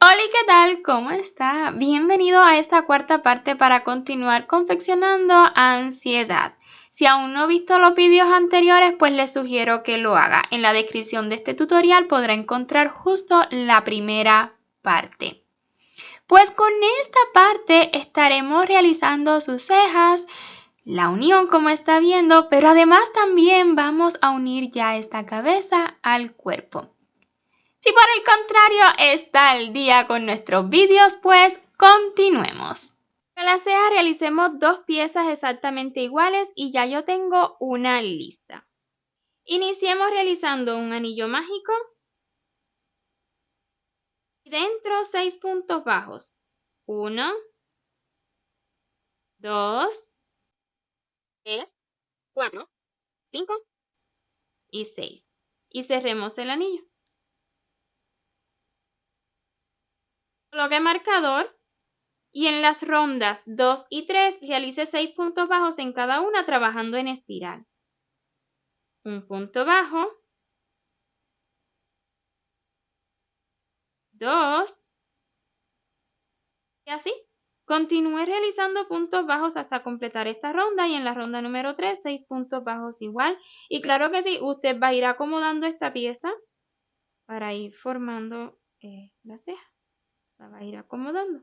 Hola, ¿qué tal? ¿Cómo está? Bienvenido a esta cuarta parte para continuar confeccionando ansiedad. Si aún no ha visto los vídeos anteriores, pues le sugiero que lo haga. En la descripción de este tutorial podrá encontrar justo la primera parte. Pues con esta parte estaremos realizando sus cejas, la unión como está viendo, pero además también vamos a unir ya esta cabeza al cuerpo. Si por el contrario está al día con nuestros vídeos, pues continuemos. Para la ceja realicemos dos piezas exactamente iguales y ya yo tengo una lista. Iniciemos realizando un anillo mágico y dentro 6 puntos bajos. 1, 2, 3, 4, 5 y 6. Y cerremos el anillo. Coloque marcador. Y en las rondas 2 y 3 realice 6 puntos bajos en cada una trabajando en espiral. Un punto bajo, 2 y así. Continúe realizando puntos bajos hasta completar esta ronda y en la ronda número 3, 6 puntos bajos igual. Y claro que sí, usted va a ir acomodando esta pieza para ir formando la ceja. La va a ir acomodando.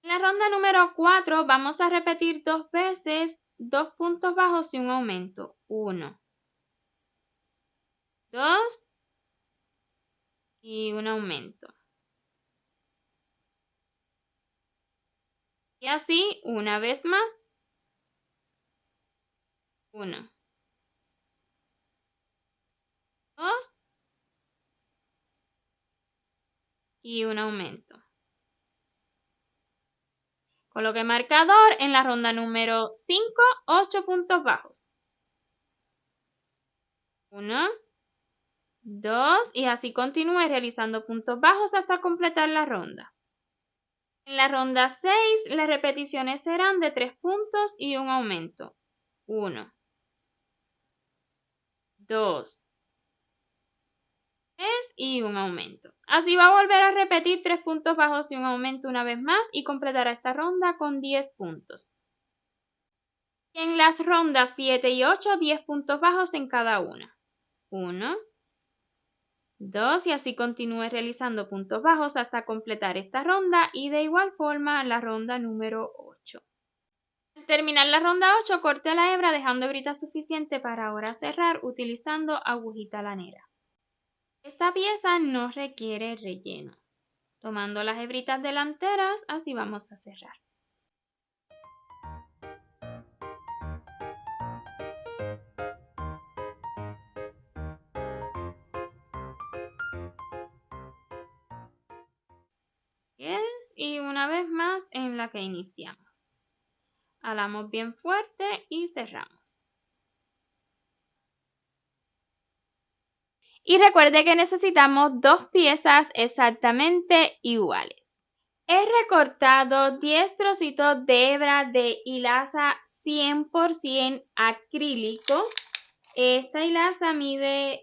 En la ronda número 4 vamos a repetir dos veces 2 puntos bajos y un aumento. 1, 2 y un aumento. Y así una vez más. 1, 2 y un aumento. Coloque marcador en la ronda número 5, 8 puntos bajos. 1, 2 y así continúe realizando puntos bajos hasta completar la ronda. En la ronda 6, las repeticiones serán de 3 puntos y un aumento. 1, 2, 3 y un aumento. Así va a volver a repetir 3 puntos bajos y un aumento una vez más y completará esta ronda con 10 puntos. Y en las rondas 7 y 8, 10 puntos bajos en cada una. 1, 2 y así continúe realizando puntos bajos hasta completar esta ronda y de igual forma la ronda número 8. Al terminar la ronda 8, corte la hebra dejando hebrita suficiente para ahora cerrar utilizando agujita lanera. Esta pieza no requiere relleno. Tomando las hebritas delanteras, así vamos a cerrar. Y una vez más en la que iniciamos. Jalamos bien fuerte y cerramos. Y recuerde que necesitamos dos piezas exactamente iguales. He recortado 10 trocitos de hebra de hilaza 100% acrílico. Esta hilaza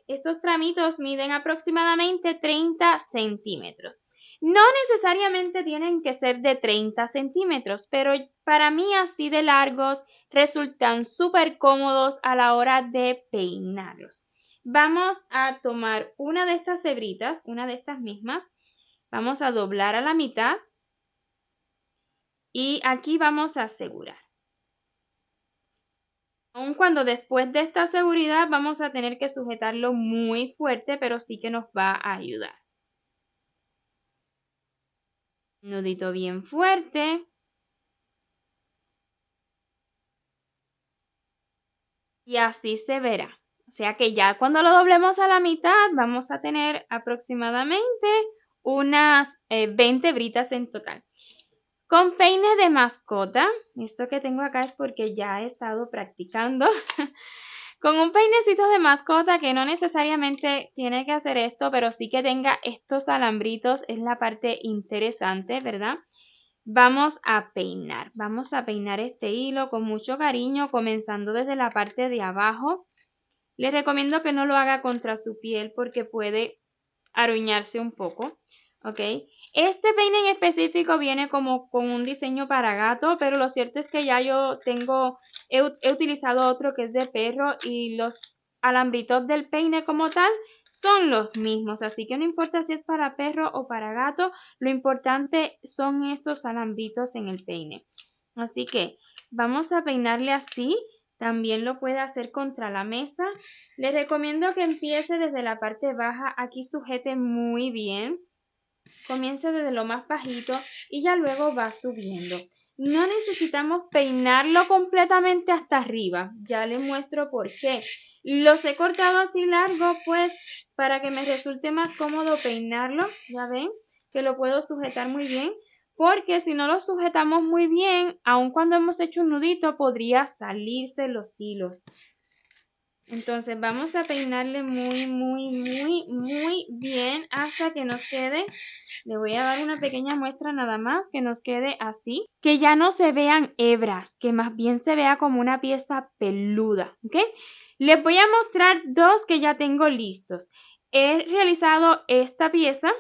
estos tramitos miden aproximadamente 30 centímetros. No necesariamente tienen que ser de 30 centímetros, pero para mí así de largos resultan súper cómodos a la hora de peinarlos. Vamos a tomar una de estas hebritas, una de estas mismas, vamos a doblar a la mitad y aquí vamos a asegurar. Aun cuando después de esta seguridad vamos a tener que sujetarlo muy fuerte, pero sí que nos va a ayudar. Nudito bien fuerte. Y así se verá. O sea que ya cuando lo doblemos a la mitad vamos a tener aproximadamente unas 20 hebritas en total. Con peine de mascota, esto que tengo acá es porque ya he estado practicando. Con un peinecito de mascota que no necesariamente tiene que hacer esto, pero sí que tenga estos alambritos, es la parte interesante, ¿verdad? Vamos a peinar este hilo con mucho cariño, comenzando desde la parte de abajo. Les recomiendo que no lo haga contra su piel porque puede aruñarse un poco. ¿ok? Este peine en específico viene como con un diseño para gato, pero lo cierto es que ya yo he utilizado otro que es de perro y los alambritos del peine como tal son los mismos, así que no importa si es para perro o para gato, lo importante son estos alambritos en el peine. Así que vamos a peinarle así. También lo puede hacer contra la mesa. Les recomiendo que empiece desde la parte baja. Aquí sujete muy bien. Comience desde lo más bajito y ya luego va subiendo. No necesitamos peinarlo completamente hasta arriba. Ya les muestro por qué. Los he cortado así largo pues para que me resulte más cómodo peinarlo. Ya ven que lo puedo sujetar muy bien. Porque si no lo sujetamos muy bien, aun cuando hemos hecho un nudito, podría salirse los hilos. Entonces vamos a peinarle muy bien hasta que nos quede. Le voy a dar una pequeña muestra nada más, que nos quede así. Que ya no se vean hebras, que más bien se vea como una pieza peluda, ¿ok? Les voy a mostrar dos que ya tengo listos. He realizado esta pieza.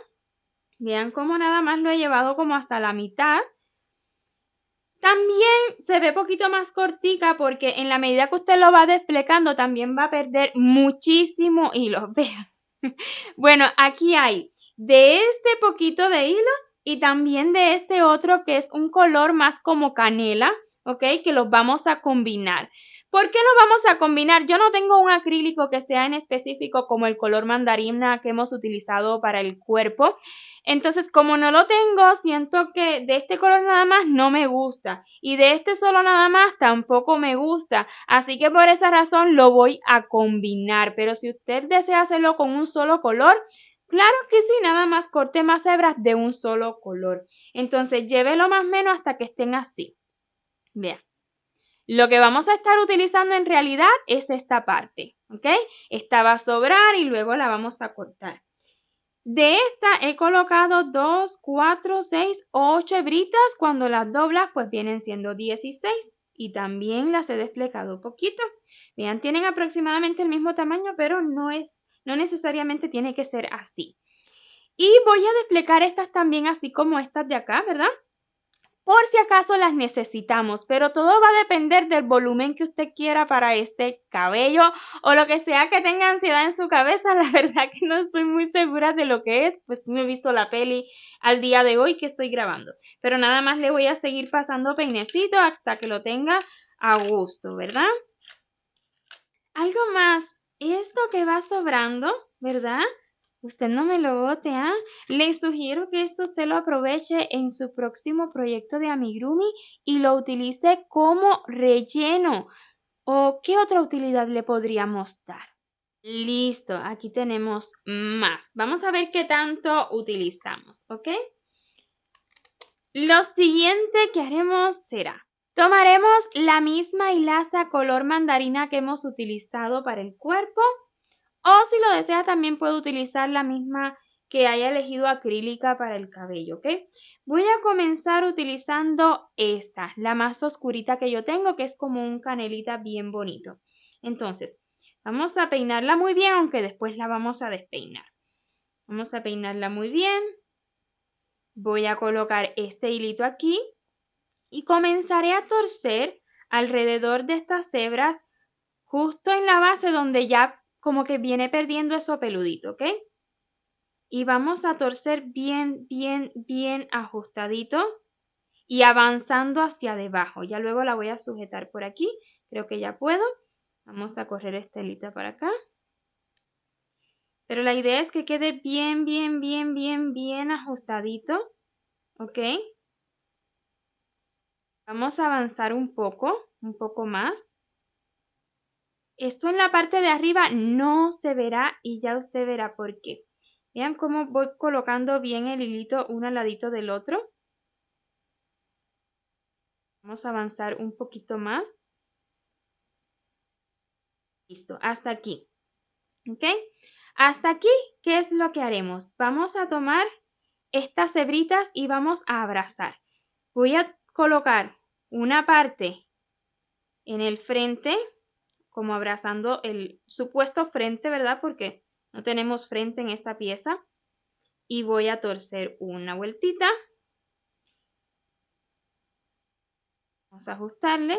Vean cómo nada más lo he llevado como hasta la mitad. También se ve poquito más cortica porque en la medida que usted lo va desplegando también va a perder muchísimo hilo. Vean. Bueno, aquí hay de este poquito de hilo y también de este otro que es un color más como canela, ¿ok? Que los vamos a combinar. ¿Por qué los vamos a combinar? Yo no tengo un acrílico que sea en específico como el color mandarina que hemos utilizado para el cuerpo. Entonces, como no lo tengo, siento que de este color nada más no me gusta y de este solo nada más tampoco me gusta. Así que por esa razón lo voy a combinar. Pero si usted desea hacerlo con un solo color, claro que sí, nada más corte más hebras de un solo color. Entonces, llévelo más o menos hasta que estén así. Vean. Lo que vamos a estar utilizando en realidad es esta parte, ¿ok? Esta va a sobrar y luego la vamos a cortar. De esta he colocado 2, 4, 6, 8 hebritas. Cuando las doblas, pues vienen siendo 16. Y también las he desplegado un poquito. Vean, tienen aproximadamente el mismo tamaño, pero no necesariamente tiene que ser así. Y voy a desplegar estas también así como estas de acá, ¿verdad? Por si acaso las necesitamos, pero todo va a depender del volumen que usted quiera para este cabello o lo que sea que tenga ansiedad en su cabeza. La verdad que no estoy muy segura de lo que es, pues no he visto la peli al día de hoy que estoy grabando. Pero nada más le voy a seguir pasando peinecito hasta que lo tenga a gusto, ¿verdad? Algo más, esto que va sobrando, ¿verdad? Usted no me lo bote, ¿ah? Le sugiero que esto usted lo aproveche en su próximo proyecto de amigurumi y lo utilice como relleno. ¿O qué otra utilidad le podríamos dar? Listo, aquí tenemos más. Vamos a ver qué tanto utilizamos, ¿ok? Lo siguiente que haremos será, tomaremos la misma hilaza color mandarina que hemos utilizado para el cuerpo. O si lo desea, también puede utilizar la misma que haya elegido acrílica para el cabello, ¿ok? Voy a comenzar utilizando esta, la más oscurita que yo tengo, que es como un canelita bien bonito. Entonces, vamos a peinarla muy bien, aunque después la vamos a despeinar. Vamos a peinarla muy bien. Voy a colocar este hilito aquí y comenzaré a torcer alrededor de estas hebras justo en la base donde ya como que viene perdiendo eso peludito, ¿ok? Y vamos a torcer bien ajustadito y avanzando hacia debajo. Ya luego la voy a sujetar por aquí. Creo que ya puedo. Vamos a correr esta hilita para acá. Pero la idea es que quede bien ajustadito, ¿ok? Vamos a avanzar un poco más. Esto en la parte de arriba no se verá y ya usted verá por qué. Vean cómo voy colocando bien el hilito uno al ladito del otro. Vamos a avanzar un poquito más. Listo, hasta aquí. ¿Ok? Hasta aquí, ¿qué es lo que haremos? Vamos a tomar estas hebritas y vamos a abrazar. Voy a colocar una parte en el frente, como abrazando el supuesto frente, ¿verdad? Porque no tenemos frente en esta pieza. y voy a torcer una vueltita. Vamos a ajustarle.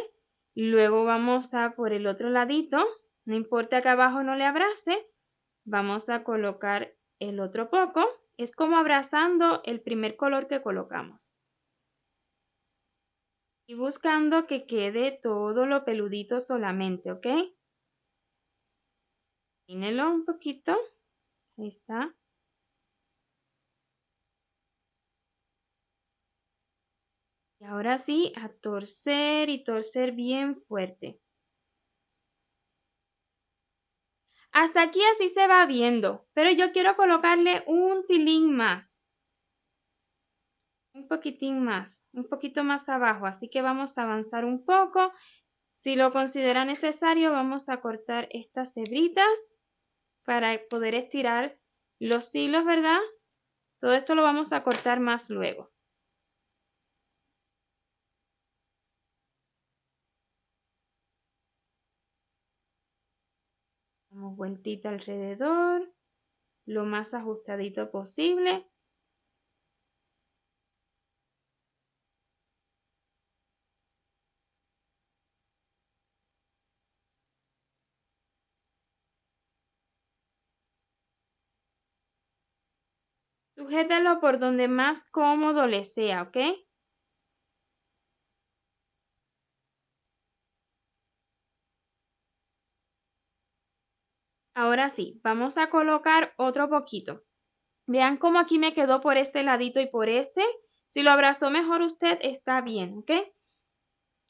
Luego vamos a por el otro ladito, no importa que abajo no le abrace, vamos a colocar el otro poco. Es como abrazando el primer color que colocamos. Y buscando que quede todo lo peludito solamente, ¿ok? Peínelo un poquito. Ahí está. Y ahora sí, a torcer y torcer bien fuerte. Hasta aquí así se va viendo, pero yo quiero colocarle un tilín más. Un poquitín más, un poquito más abajo, así que vamos a avanzar un poco. Si lo considera necesario, vamos a cortar estas hebritas para poder estirar los hilos, ¿verdad? Todo esto lo vamos a cortar más luego. Damos vueltita alrededor, lo más ajustadito posible. Sujétalo por donde más cómodo le sea, ¿ok? Ahora sí, vamos a colocar otro poquito. Vean cómo aquí me quedó por este ladito y por este. Si lo abrazó mejor usted, está bien, ¿ok?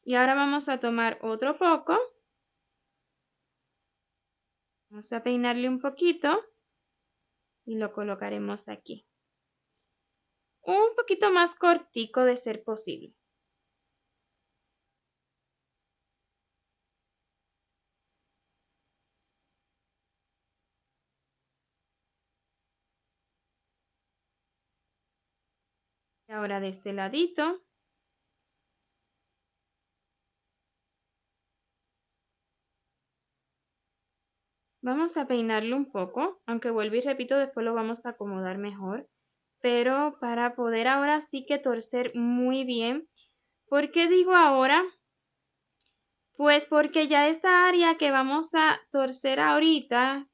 Y ahora vamos a tomar otro poco. Vamos a peinarle un poquito y lo colocaremos aquí. Un poquito más cortico de ser posible. Y ahora de este ladito. Vamos a peinarlo un poco, aunque vuelvo y repito, después lo vamos a acomodar mejor. Pero para poder ahora sí que torcer muy bien. ¿Por qué digo ahora? Pues porque ya esta área que vamos a torcer ahorita,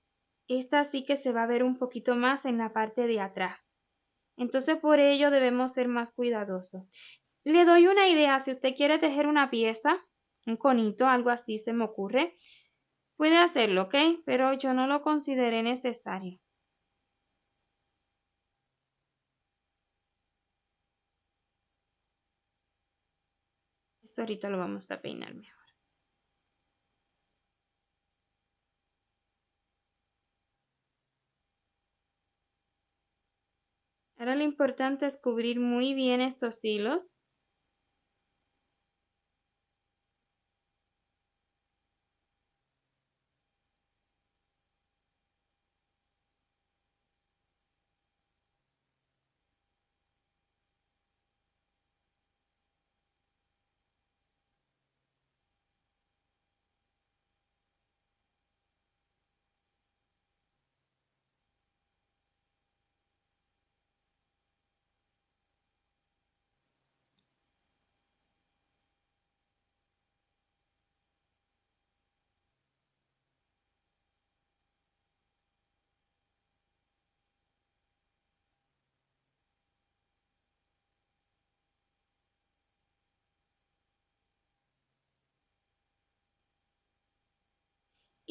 esta sí que se va a ver un poquito más en la parte de atrás. Entonces por ello debemos ser más cuidadosos. Le doy una idea, si usted quiere tejer una pieza, un conito, algo así se me ocurre, puede hacerlo, ¿ok? Pero yo no lo consideré necesario. Esto ahorita lo vamos a peinar mejor. Ahora lo importante es cubrir muy bien estos hilos.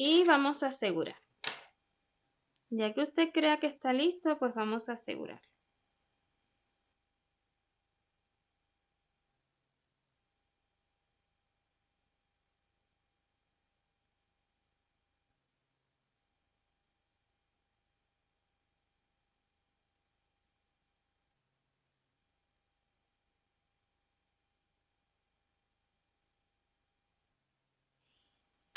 Y vamos a asegurar. Ya que usted crea que está listo, pues vamos a asegurar.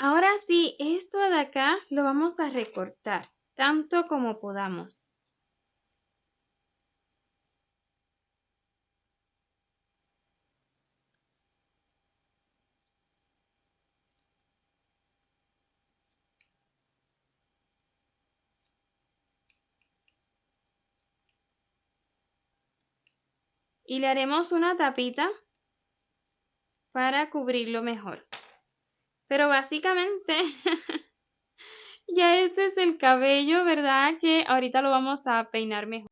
Ahora sí, esto de acá lo vamos a recortar, tanto como podamos. Y le haremos una tapita para cubrirlo mejor. Pero básicamente ya este es el cabello, ¿verdad? Que ahorita lo vamos a peinar mejor.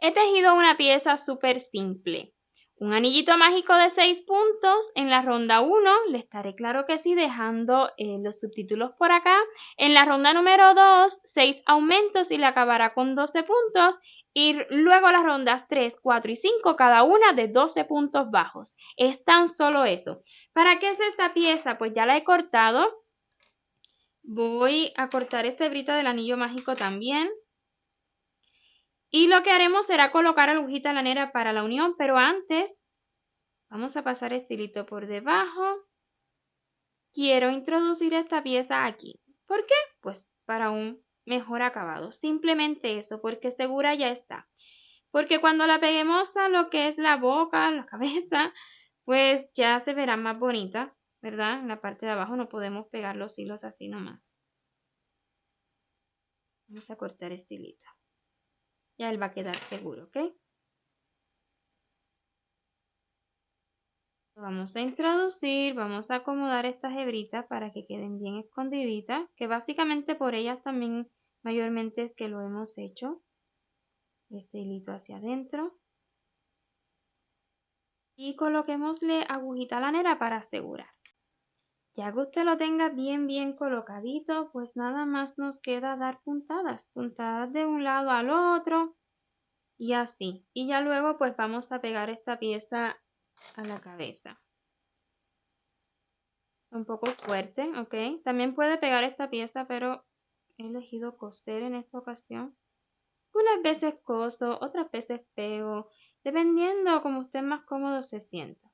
He tejido una pieza súper simple. Un anillito mágico de 6 puntos. En la ronda 1 le estaré claro que sí dejando los subtítulos por acá. En la ronda número 2, 6 aumentos y le acabará con 12 puntos. Y luego las rondas 3, 4 y 5, cada una de 12 puntos bajos. Es tan solo eso. ¿Para qué es esta pieza? Pues ya la he cortado. Voy a cortar esta hebrita del anillo mágico también. Y lo que haremos será colocar agujita lanera para la unión, pero antes vamos a pasar este hilito por debajo. Quiero introducir esta pieza aquí. ¿Por qué? Pues para un mejor acabado. Simplemente eso, porque segura ya está. Porque cuando la peguemos a lo que es la boca, la cabeza, pues ya se verá más bonita, ¿verdad? En la parte de abajo no podemos pegar los hilos así nomás. Vamos a cortar este hilito. Ya él va a quedar seguro, ¿ok? Lo vamos a introducir, vamos a acomodar estas hebritas para que queden bien escondiditas, que básicamente por ellas también mayormente es que lo hemos hecho. Este hilito hacia adentro. Y coloquémosle agujita lanera para asegurar. Ya que usted lo tenga bien colocadito, pues nada más nos queda dar puntadas. Puntadas de un lado al otro y así. Y ya luego pues vamos a pegar esta pieza a la cabeza. Un poco fuerte, ¿ok? También puede pegar esta pieza, pero he elegido coser en esta ocasión. Unas veces coso, otras veces pego, dependiendo como usted más cómodo se sienta.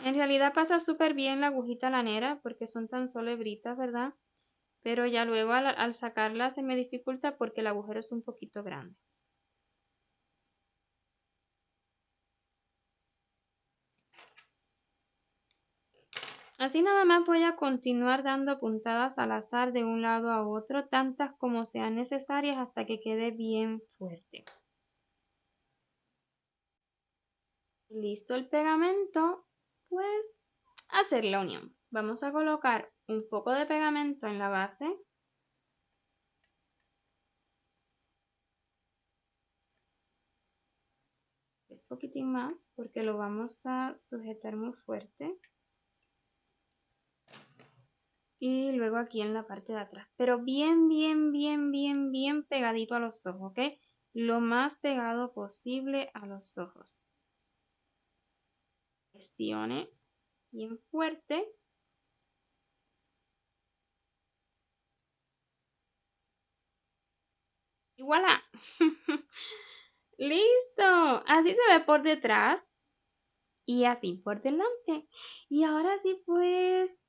En realidad pasa súper bien la agujita lanera porque son tan solo hebritas, ¿verdad? Pero ya luego al sacarla se me dificulta porque el agujero es un poquito grande. Así nada más voy a continuar dando puntadas al azar de un lado a otro, tantas como sean necesarias hasta que quede bien fuerte. Listo el pegamento, pues hacer la unión. Vamos a colocar un poco de pegamento en la base. Es poquitín más porque lo vamos a sujetar muy fuerte. Y luego aquí en la parte de atrás. Pero bien pegadito a los ojos, ¿ok? Lo más pegado posible a los ojos. Presione bien fuerte. Y voilà. ¡Listo! Así se ve por detrás y así por delante. Y ahora sí, pues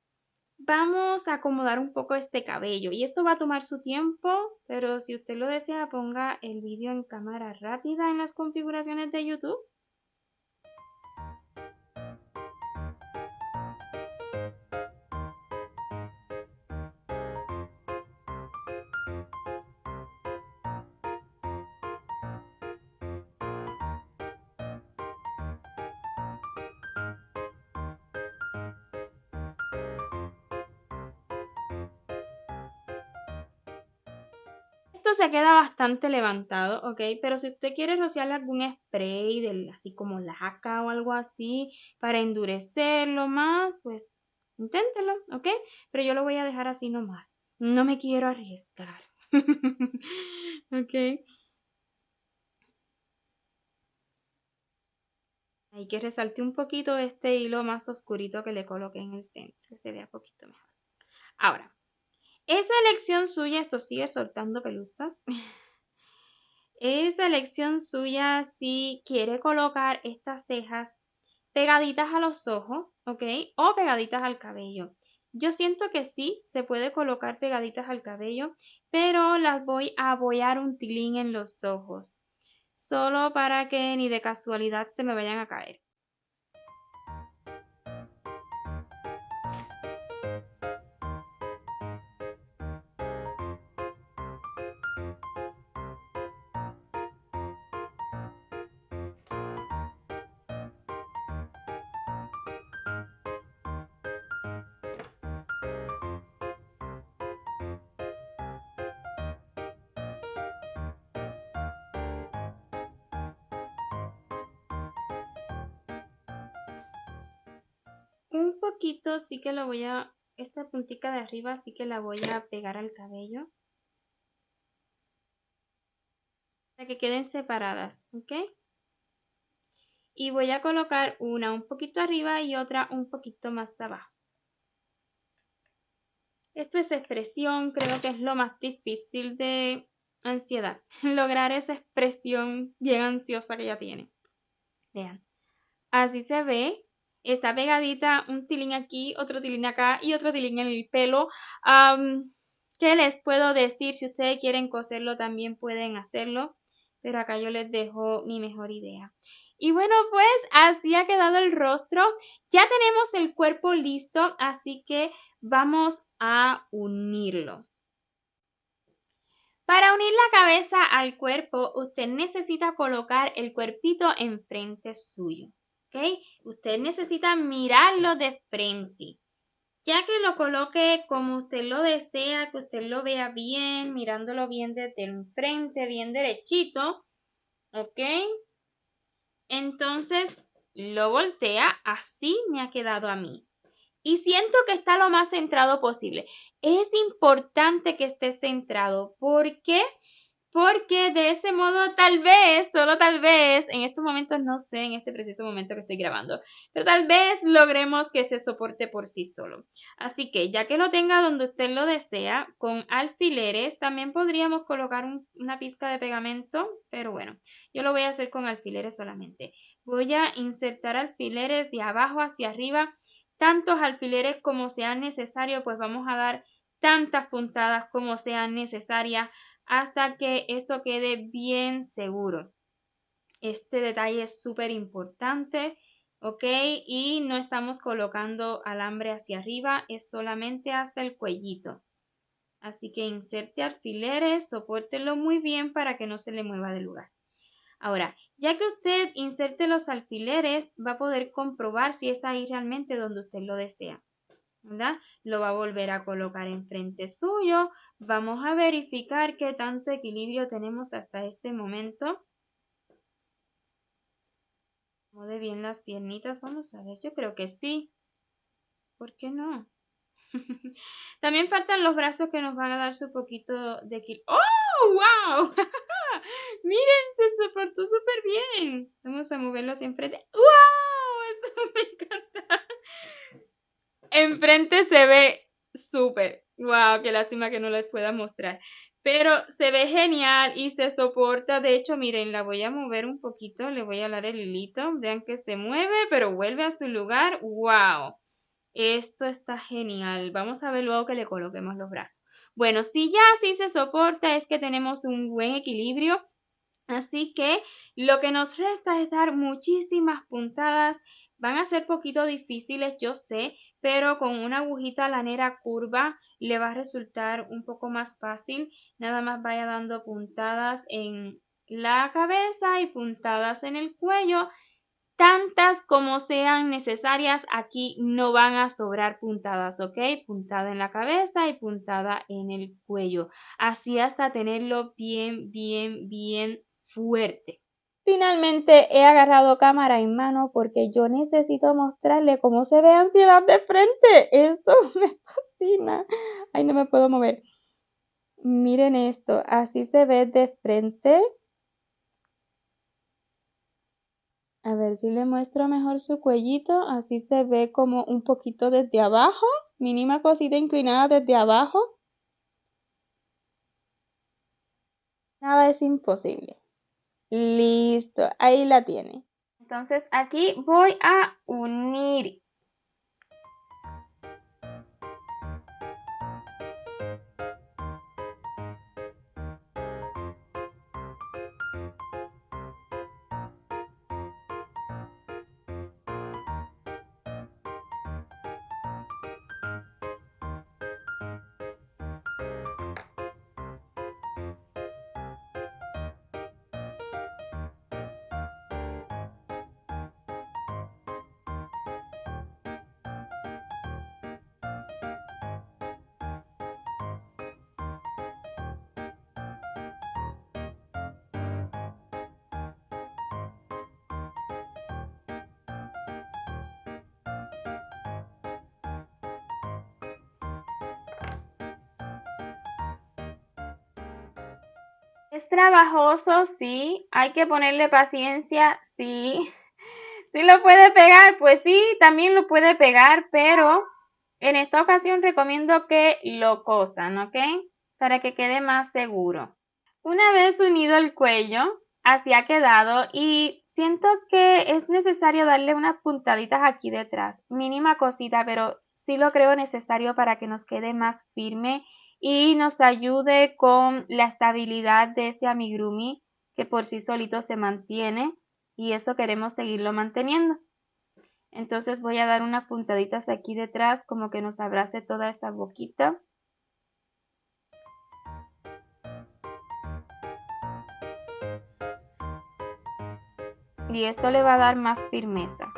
vamos a acomodar un poco este cabello. Y esto va a tomar su tiempo, pero si usted lo desea, ponga el vídeo en cámara rápida en las configuraciones de YouTube. Esto se queda bastante levantado, ¿ok? Pero si usted quiere rociarle algún spray, así como laca o algo así, para endurecerlo más, pues inténtelo, ¿ok? Pero yo lo voy a dejar así nomás. No me quiero arriesgar. ¿Ok? Hay que resalte un poquito este hilo más oscurito que le coloqué en el centro, que se vea un poquito mejor. Ahora, esa elección suya, esto sigue soltando pelusas. Es elección suya si quiere colocar estas cejas pegaditas a los ojos, ¿ok? O pegaditas al cabello. Yo siento que sí, se puede colocar pegaditas al cabello, pero las voy a apoyar un tilín en los ojos, solo para que ni de casualidad se me vayan a caer. un poquito sí que lo voy a, esta puntica de arriba sí que la voy a pegar al cabello. Para que queden separadas, ¿ok? Y voy a colocar una un poquito arriba y otra un poquito más abajo. Esto es expresión, creo que es lo más difícil de ansiedad. Lograr esa expresión bien ansiosa que ella tiene. Vean, así se ve. Está pegadita un tilín aquí, otro tilín acá y otro tilín en el pelo. ¿Qué les puedo decir? Si ustedes quieren coserlo también pueden hacerlo. Pero acá yo les dejo mi mejor idea. Y bueno, pues así ha quedado el rostro. Ya tenemos el cuerpo listo, así que vamos a unirlo. Para unir la cabeza al cuerpo, usted necesita colocar el cuerpito enfrente suyo, ¿ok? Usted necesita mirarlo de frente. Ya que lo coloque como usted lo desea, que usted lo vea bien, mirándolo bien desde el frente, bien derechito, ¿ok? Entonces lo voltea, así me ha quedado a mí. Y siento que está lo más centrado posible. Es importante que esté centrado. ¿Por qué? Porque de ese modo tal vez, solo tal vez, en estos momentos no sé, en este preciso momento que estoy grabando, pero tal vez logremos que se soporte por sí solo. Así que ya que lo tenga donde usted lo desea, con alfileres, también podríamos colocar una pizca de pegamento, pero bueno, yo lo voy a hacer con alfileres solamente. Voy a insertar alfileres de abajo hacia arriba, tantos alfileres como sean necesarios, pues vamos a dar tantas puntadas como sean necesarias hasta que esto quede bien seguro. Este detalle es súper importante, ¿ok? Y no estamos colocando alambre hacia arriba, es solamente hasta el cuellito. Así que inserte alfileres, sopórtelo muy bien para que no se le mueva de lugar. Ahora, ya que usted inserte los alfileres, va a poder comprobar si es ahí realmente donde usted lo desea, ¿verdad? Lo va a volver a colocar enfrente suyo. Vamos a verificar qué tanto equilibrio tenemos hasta este momento. Mueve bien las piernitas. Vamos a ver, yo creo que sí. ¿Por qué no? También faltan los brazos que nos van a dar su poquito de equilibrio. ¡Oh, wow! Miren, se soportó súper bien. Vamos a moverlo hacia enfrente. ¡Wow! Esto me encanta. Enfrente se ve súper. Wow, qué lástima que no les pueda mostrar. Pero se ve genial y se soporta. De hecho, miren, la voy a mover un poquito. Le voy a dar el hilito. Vean que se mueve, pero vuelve a su lugar. Wow. Esto está genial. Vamos a ver luego que le coloquemos los brazos. Bueno, si ya así se soporta, es que tenemos un buen equilibrio. Así que lo que nos resta es dar muchísimas puntadas. Van a ser poquito difíciles, yo sé, pero con una agujita lanera curva le va a resultar un poco más fácil. Nada más vaya dando puntadas en la cabeza y puntadas en el cuello. Tantas como sean necesarias, aquí no van a sobrar puntadas, ¿ok? Puntada en la cabeza y puntada en el cuello. Así hasta tenerlo bien, bien, bien fuerte. Finalmente he agarrado cámara en mano porque yo necesito mostrarle cómo se ve ansiedad de frente. Esto me fascina. Ay, no me puedo mover. Miren esto, así se ve de frente. A ver si le muestro mejor su cuellito. Así se ve como un poquito desde abajo. Mínima cosita inclinada desde abajo. Nada es imposible. Listo, ahí la tiene. Entonces aquí voy a unir. Es trabajoso, sí. Hay que ponerle paciencia, sí. ¿Sí lo puede pegar? Pues sí, también lo puede pegar, pero en esta ocasión recomiendo que lo cosan, ¿ok? Para que quede más seguro. Una vez unido el cuello, así ha quedado y siento que es necesario darle unas puntaditas aquí detrás, mínima cosita, pero sí lo creo necesario para que nos quede más firme y nos ayude con la estabilidad de este amigurumi que por sí solito se mantiene y eso queremos seguirlo manteniendo. Entonces voy a dar unas puntaditas aquí detrás como que nos abrace toda esa boquita. Y esto le va a dar más firmeza.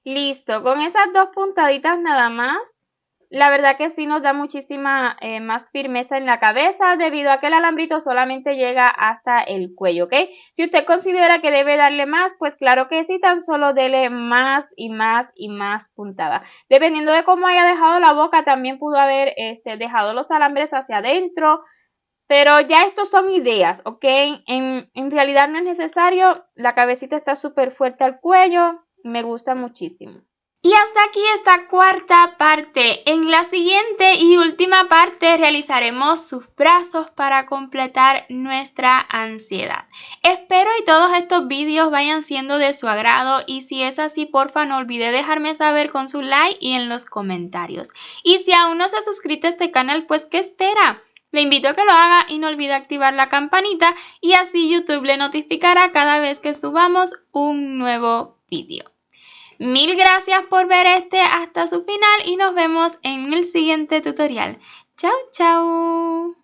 Listo, con esas dos puntaditas nada más, la verdad que sí nos da muchísima más firmeza en la cabeza debido a que el alambrito solamente llega hasta el cuello, ¿ok? Si usted considera que debe darle más, pues claro que sí, tan solo dele más y más y más puntada. Dependiendo de cómo haya dejado la boca, también pudo haber dejado los alambres hacia adentro, pero ya estos son ideas, ¿ok? En realidad no es necesario, la cabecita está súper fuerte al cuello, me gusta muchísimo. Y hasta aquí esta cuarta parte. En la siguiente y última parte realizaremos sus brazos para completar nuestra ansiedad. Espero y todos estos vídeos vayan siendo de su agrado y si es así, porfa no olvide dejarme saber con su like y en los comentarios. Y si aún no se ha suscrito a este canal, pues ¿qué espera? Le invito a que lo haga y no olvide activar la campanita y así YouTube le notificará cada vez que subamos un nuevo vídeo. Mil gracias por ver hasta su final y nos vemos en el siguiente tutorial. Chao, chao.